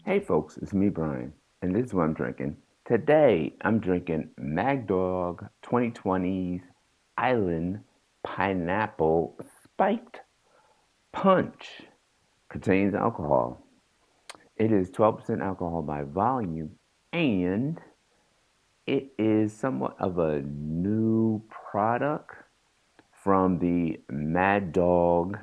Hey folks, it's me, Brian, and this is what I'm drinking. Today, I'm drinking Mag Dog 2020's Island Pineapple Spiked Punch. Contains alcohol. It is 12% alcohol by volume, and it is somewhat of a new product from the Mad Dog.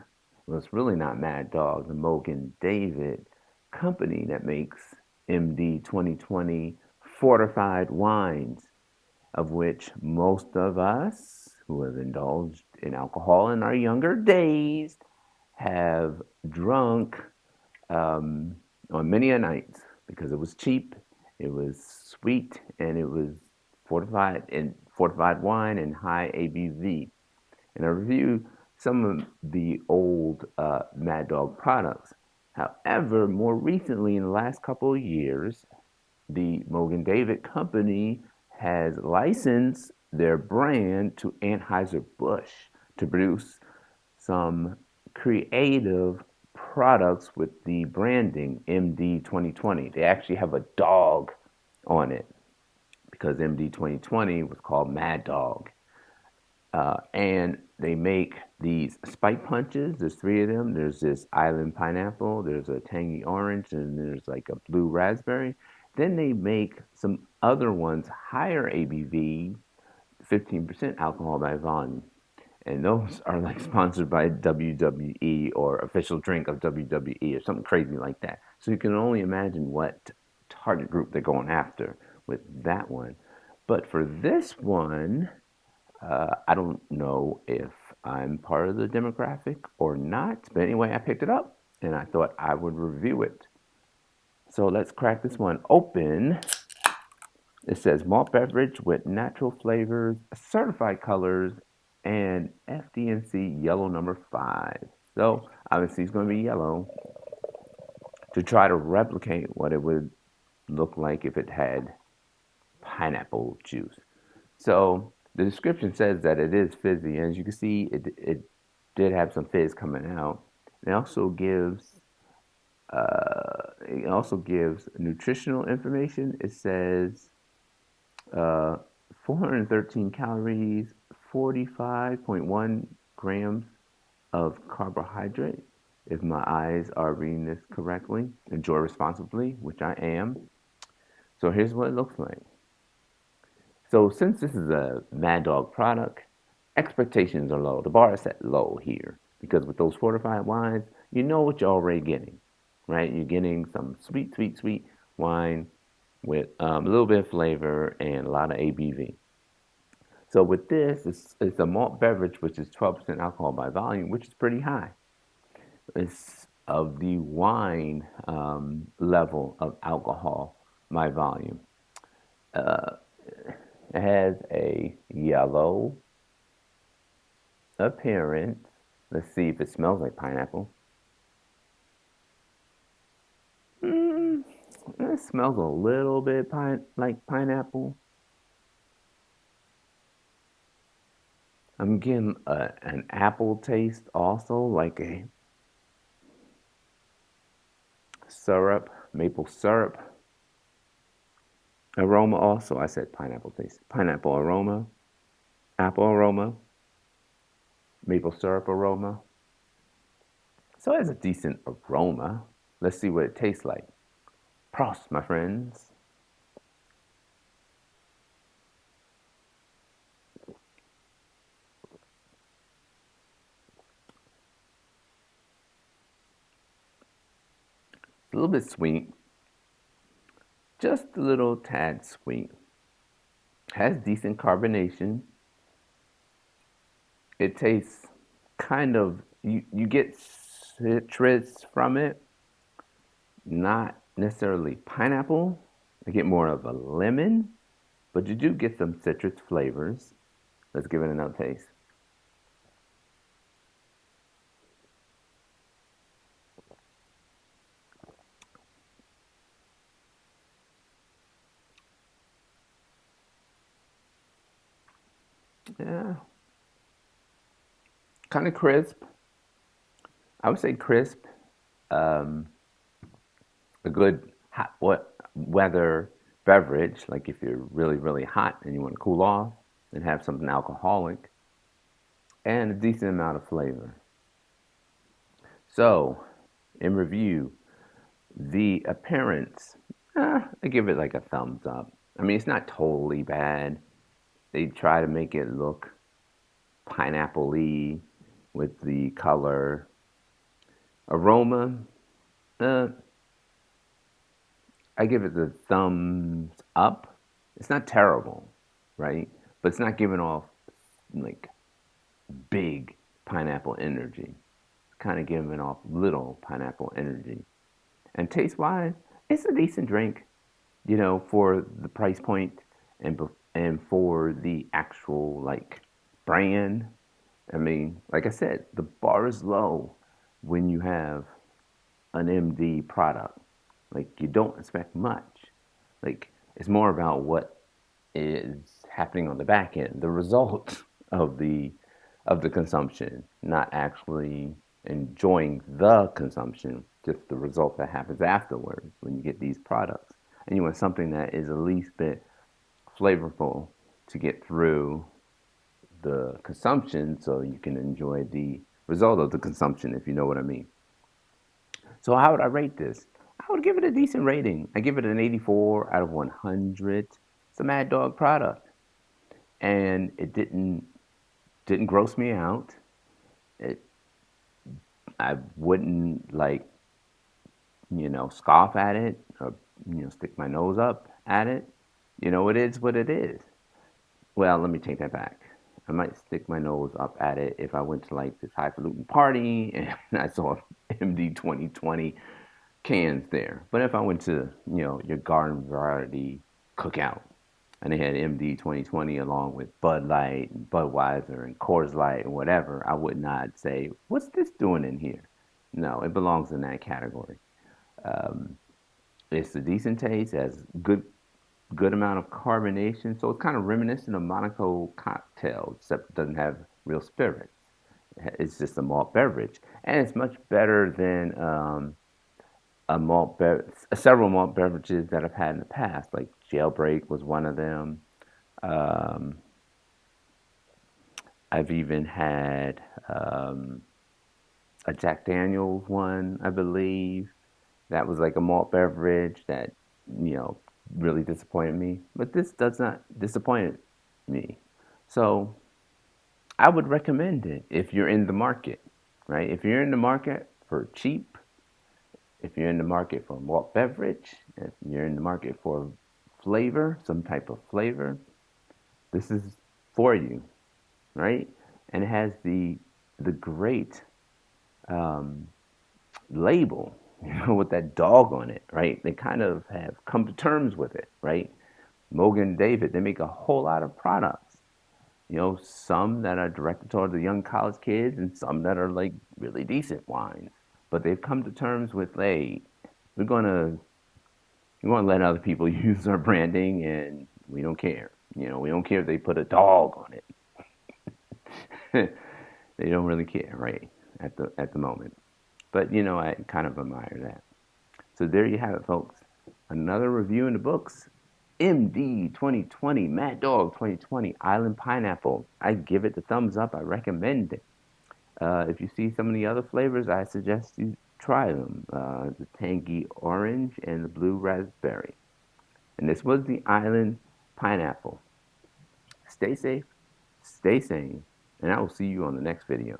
Well, it's really not Mad Dog, the Mogan David company that makes MD 2020 fortified wines, of which most of us who have indulged in alcohol in our younger days have drunk um, on many a night because it was cheap, it was sweet, and it was fortified wine and high ABV. And I review some of the old Mad Dog products. However, more recently, in the last couple of years, the Mogan David Company has licensed their brand to Anheuser-Busch to produce some creative products with the branding MD 2020. They actually have a dog on it because MD 2020 was called Mad Dog. And they make these spike punches. There's three of them. There's this island pineapple, there's a tangy orange, and there's like a blue raspberry. Then they make some other ones, higher ABV, 15% alcohol by volume. And those are like sponsored by WWE or official drink of WWE or something crazy like that. So you can only imagine what target group they're going after with that one. But for this one, I don't know if I'm part of the demographic or not, but anyway, I picked it up and I thought I would review it. So let's crack this one open. It says malt beverage with natural flavors, certified colors, and FDNC yellow number 5. So obviously it's going to be yellow to try to replicate what it would look like if it had pineapple juice. So the description says that it is fizzy, and as you can see, it did have some fizz coming out. It also gives nutritional information. It says uh, 413 calories, 45.1 grams of carbohydrate. If my eyes are reading this correctly, enjoy responsibly, which I am. So here's what it looks like. So since this is a Mad Dog product, expectations are low. The bar is set low here because with those fortified wines, you know what you're already getting, right? You're getting some sweet, sweet, sweet wine with a little bit of flavor and a lot of ABV. So with this, it's a malt beverage, which is 12% alcohol by volume, which is pretty high. It's of the wine level of alcohol by volume. Uh, it has a yellow appearance. Let's see if it smells like pineapple. Mm, it smells a little bit like pineapple. I'm getting an apple taste also, like a syrup, maple syrup aroma also. I said pineapple taste. Pineapple aroma, apple aroma, maple syrup aroma. So it has a decent aroma. Let's see what it tastes like. Prost, my friends. It's a little bit sweet, just a little tad sweet. Has decent carbonation. It tastes kind of, you get citrus from it, not necessarily pineapple. I get more of a lemon, but you do get some citrus flavors. Let's give it another taste. Yeah, kind of crisp. I would say crisp. Um, a good hot what weather beverage, like if you're really, really hot and you want to cool off and have something alcoholic and a decent amount of flavor. So, in review, the appearance, I give it like a thumbs up. I mean, it's not totally bad. They try to make it look pineapple-y with the color. Aroma, uh, I give it the thumbs up. It's not terrible, right? But it's not giving off like big pineapple energy. It's kind of giving off little pineapple energy. And taste wise, it's a decent drink, for the price point and for the actual like brand. I mean, like I said, the bar is low when you have an MD product. Like you don't expect much. Like it's more about what is happening on the back end, the result of the consumption, not actually enjoying the consumption, just the result that happens afterwards when you get these products. And you want something that is at least bit flavorful to get through the consumption so you can enjoy the result of the consumption, if you know what I mean. So how would I rate this? I would give it a decent rating. I give it an 84 out of 100. It's a Mad Dog product, and it didn't gross me out. It I wouldn't like scoff at it or stick my nose up at it. It is what it is. Well, let me take that back. I might stick my nose up at it if I went to like this highfalutin party and I saw MD 2020 cans there. But if I went to, your garden variety cookout and they had MD 2020 along with Bud Light and Budweiser and Coors Light and whatever, I would not say, what's this doing in here? No, it belongs in that category. Um, it's a decent taste, has good amount of carbonation, so it's kind of reminiscent of Monaco cocktails, except it doesn't have real spirits. It's just a malt beverage, and it's much better than several malt beverages that I've had in the past, like Jailbreak was one of them. Um, I've even had a Jack Daniels one, I believe. That was like a malt beverage that, you know, really disappointed me. But this does not disappoint me. So I would recommend it if you're in the market, right? If you're in the market for cheap, if you're in the market for malt beverage, if you're in the market for flavor, some type of flavor, this is for you, right? And it has the great um, label, with that dog on it, right? They kind of have come to terms with it, right? Mogan and David, they make a whole lot of products. Some that are directed toward the young college kids and some that are like really decent wines. But they've come to terms with, hey, we're gonna we want to let other people use our branding and we don't care. We don't care if they put a dog on it. They don't really care, right? At the moment. But I kind of admire that. So there you have it, folks. Another review in the books. MD 2020, Mad Dog 2020, Island Pineapple. I give it the thumbs up. I recommend it. If you see some of the other flavors, I suggest you try them. The tangy orange and the blue raspberry. And this was the Island Pineapple. Stay safe, stay sane, and I will see you on the next video.